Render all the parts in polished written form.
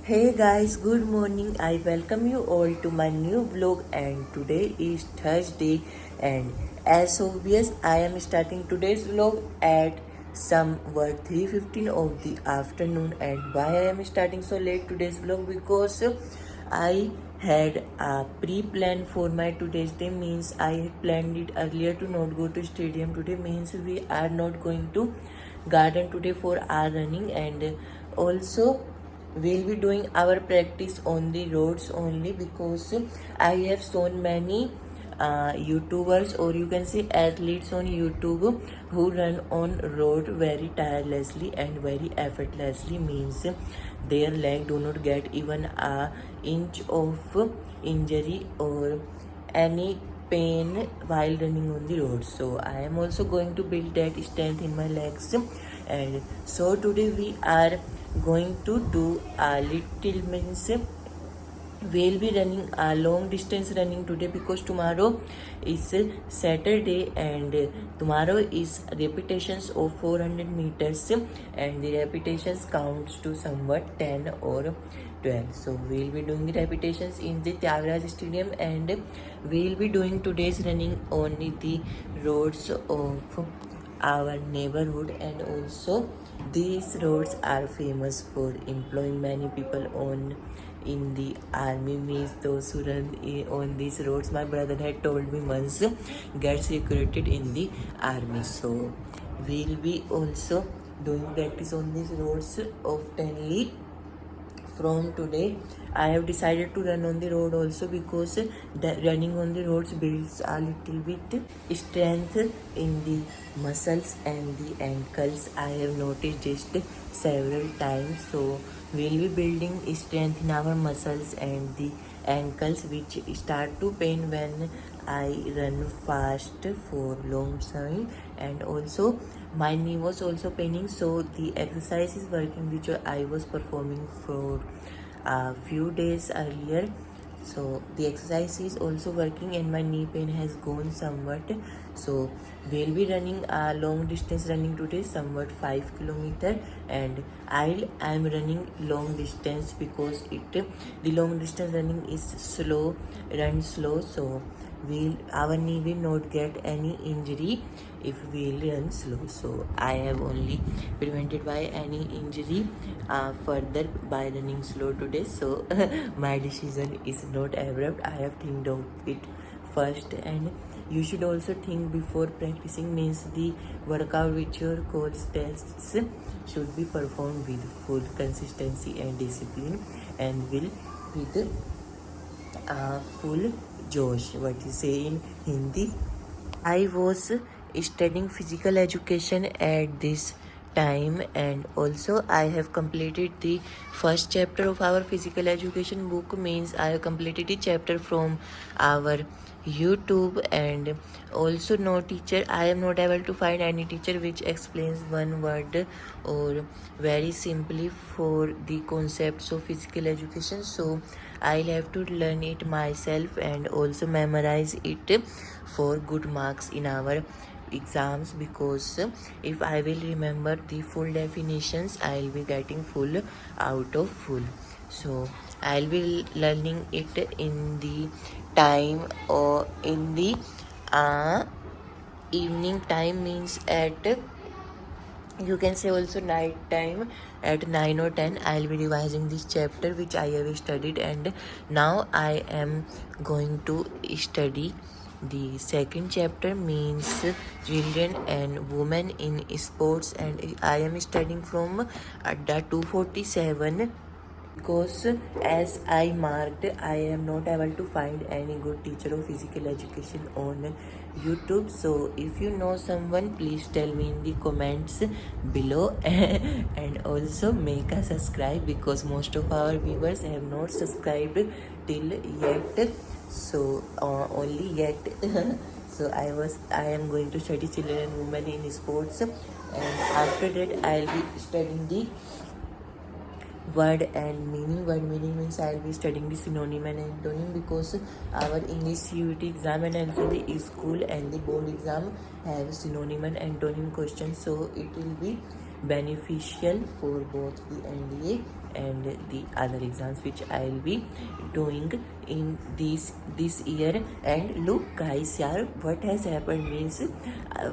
Hey guys, good morning. I welcome you all to my new vlog and today is Thursday and as obvious I am starting today's vlog at somewhat 3:15 of the afternoon. And why I am starting so late today's vlog? Because I had a pre-plan for my today's day, means I had planned it earlier to not go to stadium today, means we are not going to garden today for our running. And also we'll be doing our practice on the roads only, because I have shown many YouTubers, or you can say athletes on YouTube, who run on road very tirelessly and very effortlessly, means their leg do not get even a inch of injury or any pain while running on the road. So I am also going to build that strength in my legs. And so today we are going to do a little, means we'll be running a long distance running today, because tomorrow is Saturday and tomorrow is repetitions of 400 meters, and the repetitions counts to somewhat 10 or 12. So we'll be doing the repetitions in the Tyagaraja Stadium, and we'll be doing today's running on the roads of our neighborhood. And also these roads are famous for employing many people on in the army, means those who run on these roads, my brother had told me once, gets recruited in the army. So we'll be also doing practice on these roads oftenly from today. I have decided to run on the road also, because the running on the roads builds a little bit strength in the muscles and the ankles. I have noticed just several times. So we'll be building strength in our muscles and the ankles, which start to pain when I run fast for long time. And also my knee was also paining, so the exercise is working, which I was performing for a few days earlier. So the exercise is also working and my knee pain has gone somewhat. So we'll be running a long distance running today, somewhat 5 kilometers. And I'm running long distance because the long distance running is run slow. So our knee will not get any injury if we run slow. So I have only prevented by any injury further by running slow today. So my decision is not abrupt. I have think of it first, and you should also think before practicing, means the workout which your coach tests should be performed with full consistency and discipline, and will with full Josh, what you say in Hindi. I was studying physical education at this time, and also I have completed the first chapter of our physical education book, means I have completed the chapter from our YouTube. And also no teacher, I am not able to find any teacher which explains one word or very simply for the concepts of physical education. So I'll have to learn it myself and also memorize it for good marks in our exams, because if I will remember the full definitions, I'll be getting full out of full. So I'll be learning it in the time, or in the evening time, means at, you can say also night time, at 9 or 10 I'll be revising this chapter which I have studied. And now I am going to study the second chapter, means children and women in sports, and I am studying from Adda 247, because as I marked, I am not able to find any good teacher of physical education on YouTube. So if you know someone, please tell me in the comments below and also make a subscribe, because most of our viewers have not subscribed till yet. So only yet. So I am going to study children and women in sports, and after that I'll be studying the word and meaning. Word meaning means I'll be studying the synonym and antonym, because our English CUT exam and also the school and the board exam have synonym and antonym questions. So it will be beneficial for both the NDA and the other exams which I'll be doing in this year. And look guys, yeah, what has happened means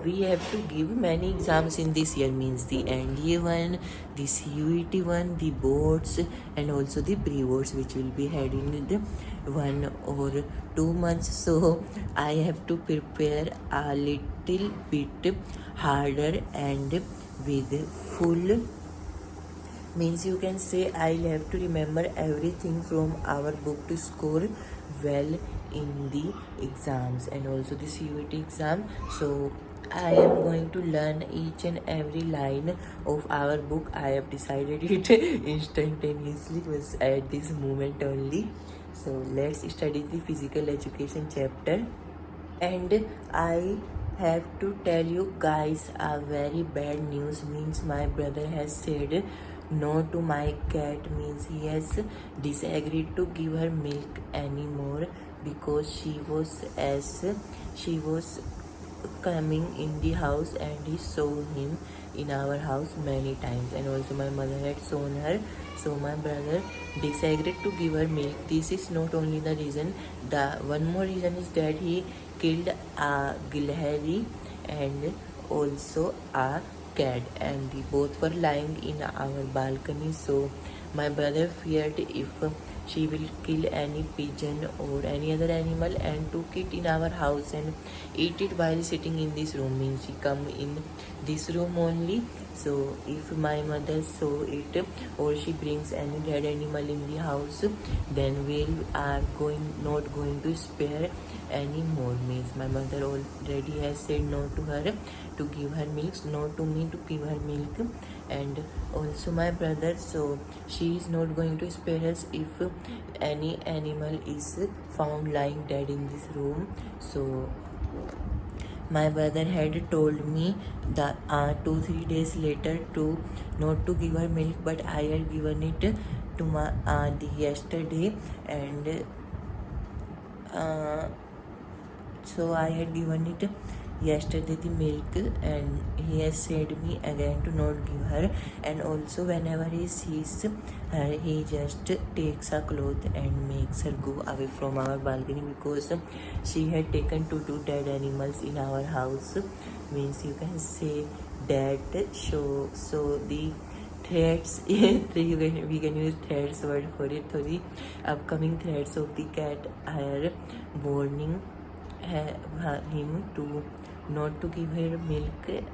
we have to give many exams in this year, means the NDA one, the CUET one, the boards, and also the pre-boards which will be had in the 1 or 2 months. So I have to prepare a little bit harder and with full, means you can say I'll have to remember everything from our book to score well in the exams and also the CUET exam. So I am going to learn each and every line of our book. I have decided it instantaneously, was at this moment only. So let's study the physical education chapter. And I have to tell you guys a very bad news, means my brother has said no to my cat, means he has disagreed to give her milk anymore because she was coming in the house and he saw him in our house many times, and also my mother had shown her. So my brother decided to give her milk. This is not only the reason, the one more reason is that he killed a gilhari and also a cat, and the both were lying in our balcony. So my brother feared if she will kill any pigeon or any other animal and took it in our house and eat it while sitting in this room, means she come in this room only. So if my mother saw it or she brings any dead animal in the house, then we are not going to spare anymore, means my mother already has said no to her to give her milk, no to me to give her milk, and also my brother. So she is not going to spare us if any animal is found lying dead in this room. So my brother had told me that 2-3 days later to not to give her milk, but I had given it to my the yesterday, and so I had given it yesterday the milk, and he has said me again to not give her. And also whenever he sees her, he just takes a cloth and makes her go away from our balcony, because she had taken two dead animals in our house, means you can say that. So the threats we can use threats word for it. So the upcoming threats of the cat are warning him to not to give her milk.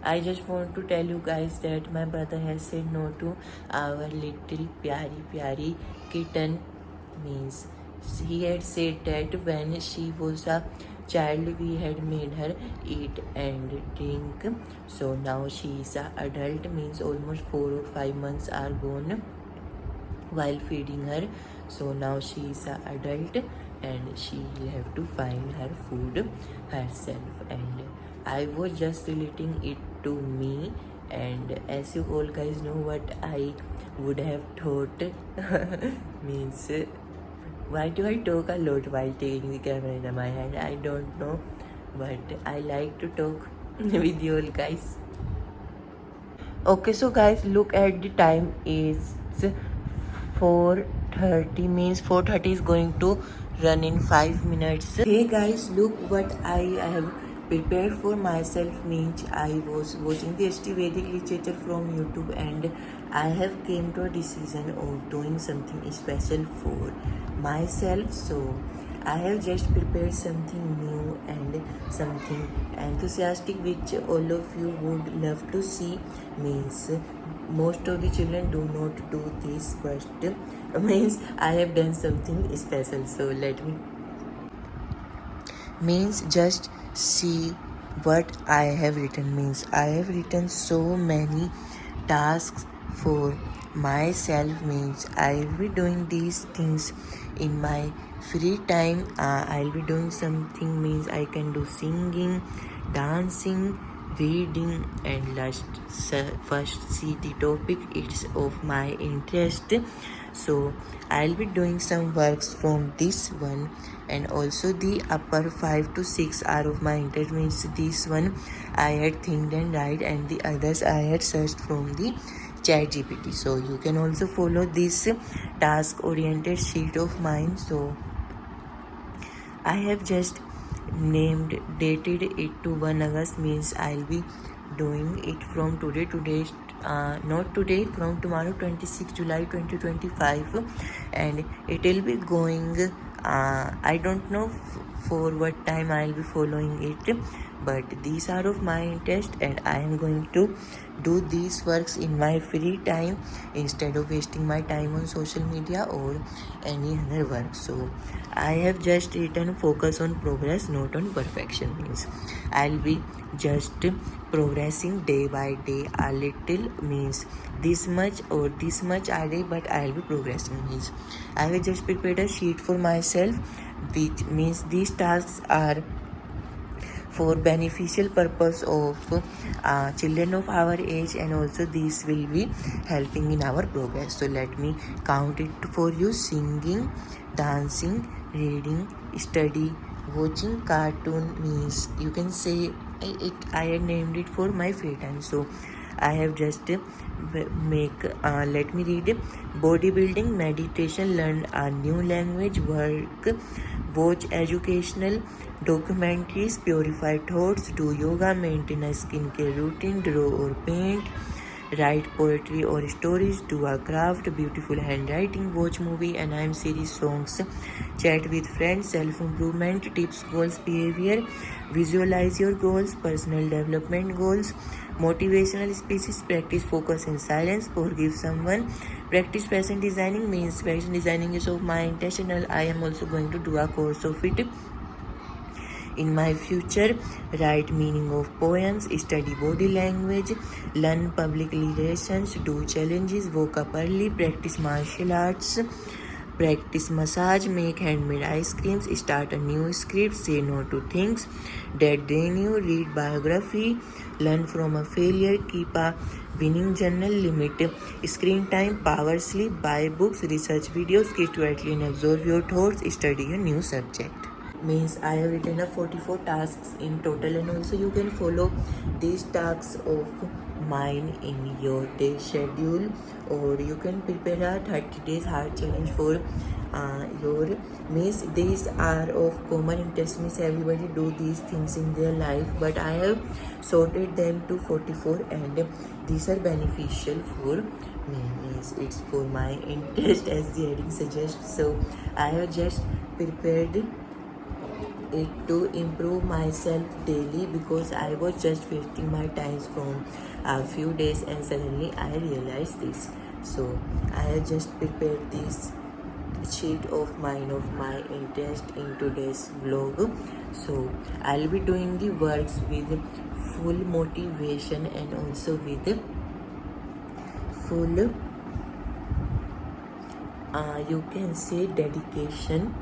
I just want to tell you guys that my brother has said no to our little pyari kitten, means he had said that when she was a child we had made her eat and drink. So now she is an adult, means almost 4 or 5 months are gone while feeding her. So now she is an adult and she will have to find her food herself. And I was just relating it to me, and as you all guys know what I would have thought means why do I talk a lot while taking the camera in my hand? I don't know, but I like to talk with you all guys. Okay, so guys, look at the time. Is 4:30, means 4:30 is going to run in 5 minutes. Hey guys, look what I have prepared for myself, means I was watching the HT Vedic literature from YouTube, and I have came to a decision of doing something special for myself. So I have just prepared something new and something enthusiastic which all of you would love to see, means most of the children do not do this, but means I have done something special. So let me, means just see what I have written, means I have written so many tasks for myself, means I'll be doing these things in my free time. I'll be doing something, means I can do singing, dancing, reading, and first see the topic, it's of my interest. So I'll be doing some works from this one, and also the upper 5 to 6 are of my interest, means this one I had think and write, and the others I had searched from the ChatGPT. So you can also follow this task oriented sheet of mine. So I have just dated it to 1 August, means I'll be doing it from today, not today, from tomorrow, 26 July 2025, and it will be going, I don't know for what time I'll be following it, but these are of my interest and I am going to do these works in my free time instead of wasting my time on social media or any other work. So I have just written focus on progress, not on perfection, means I'll be just progressing day by day a little, means this much or this much a day, but I'll be progressing, means I have just prepared a sheet for myself, which means these tasks are for beneficial purpose of children of our age, and also these will be helping in our progress. So let me count it for you: singing, dancing, reading, study, watching cartoon, means you can say it, I had named it for my free time. So I have just let me read: bodybuilding, meditation, learn a new language, work, watch educational documentaries, purify thoughts, do yoga, maintain a skincare routine, draw or paint, write poetry or stories, do a craft, beautiful handwriting, watch movie, anime series, songs, chat with friends, self-improvement tips, goals, behavior, visualize your goals, personal development goals, motivational speeches, practice focus and silence, forgive someone, practice fashion designing, means fashion designing is of my intentional. I am also going to do a course of it in my future. Write meaning of poems, study body language, learn public relations, do challenges, woke up early, practice martial arts, practice massage, make handmade ice creams, start a new script, say no to things that drain you, read biography, learn from a failure, keep a winning journal, limit screen time, power sleep, buy books, research videos, get quietly and absorb your thoughts, study a new subject. Means I have written up 44 tasks in total, and also you can follow these tasks of mine in your day schedule, or you can prepare a 30 days hard challenge for your, means these are of common interest, means everybody do these things in their life, but I have sorted them to 44 and these are beneficial for me, means it's for my interest as the heading suggests. So I have just prepared it to improve myself daily, because I was just wasting my times from a few days and suddenly I realized this. So I have just prepared this sheet of mine of my interest in today's vlog. So I'll be doing the works with full motivation and also with full you can say dedication.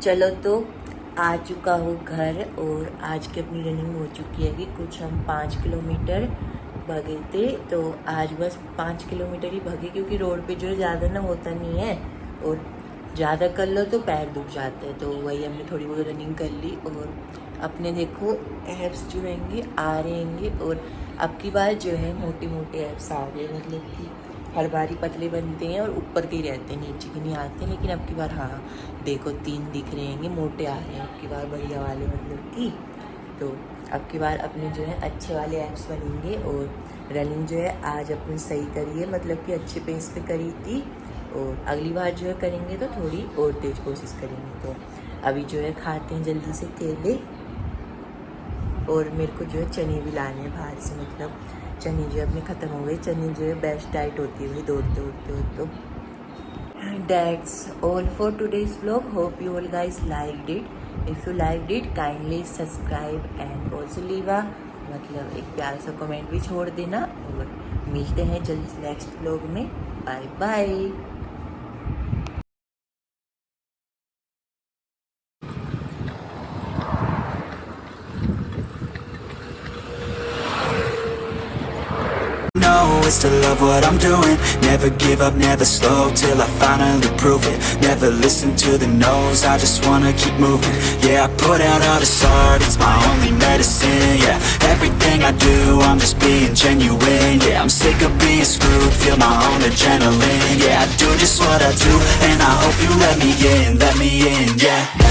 चलो तो आ चुका हूँ घर, और आज की अपनी running हो चुकी है कि कुछ हम 5 किलोमीटर भागे थे, तो आज बस 5 किलोमीटर ही भागे, क्योंकि रोड पे जो ज़्यादा ना होता नहीं है, और ज़्यादा कर लो तो पैर दुख जाते हैं, तो वही हमने थोड़ी बहुत रनिंग कर ली। और अपने देखो एब्स जो रहेंगे आ रहे हैं, और अब की बार जो है मोटे मोटे एब्स आ रहे हैं, मतलब कि हर बार ही पतले बनते हैं और ऊपर के ही रहते हैं, नीचे के नहीं आते, लेकिन अब की बार हाँ देखो 3 दिख रहे हैं, मोटे आ रहे हैं अब की बार, बढ़िया वाले मतलब कि। तो अब की बार अपने जो है अच्छे वाले एप्स बनेंगे, और रनिंग जो है आज अपनी सही करी है, मतलब कि अच्छे पेस पे करी थी, और अगली बार जो है करेंगे तो थोड़ी और तेज कोशिश करेंगे। तो अभी जो है खाते हैं जल्दी से केले, और मेरे को जो है चने भी लाने हैं बाहर से, मतलब चने जो है अपने ख़त्म हो गए। चने जो है बेस्ट डाइट होती है भाई, दौड़ते उड़ते हो तो। That's all for today's vlog. Hope you all guys liked it. If you liked it, kindly subscribe and also leave a मतलब एक प्यारा सा कमेंट भी छोड़ देना, और मिलते हैं जल्द नेक्स्ट व्लॉग में। Bye bye. know is to love what I'm doing. Never give up, never slow, till I finally prove it. Never listen to the no's, I just wanna keep moving. Yeah, I put out all this art, it's my only medicine. Yeah, everything I do, I'm just being genuine. Yeah, I'm sick of being screwed, feel my own adrenaline. Yeah, I do just what I do, and I hope you let me in, yeah.